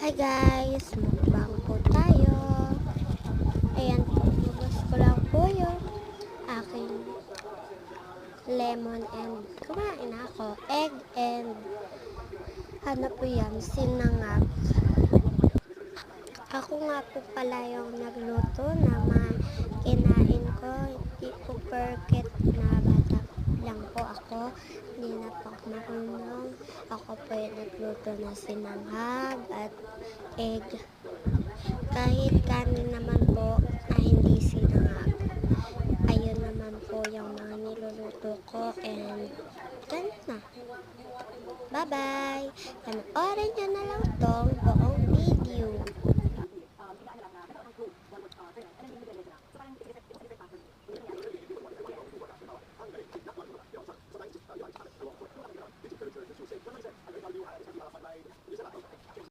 Hi guys, mukbang po tayo. Ayan po, lubos ko lang po yung aking lemon and kumain na ako. Egg and ano po yan, sinangag. Ako nga po pala yung nagluto naman kinain ko. Hindi po porket na bata lang po ako. Hindi na po ako marunong. Ako po yung nagluto na sinangag at egg. Kahit kanin naman po na hindi sinangag. Ayun naman po yung mga niluluto ko and ganun na. Bye-bye! Panoorin nyo na lang tong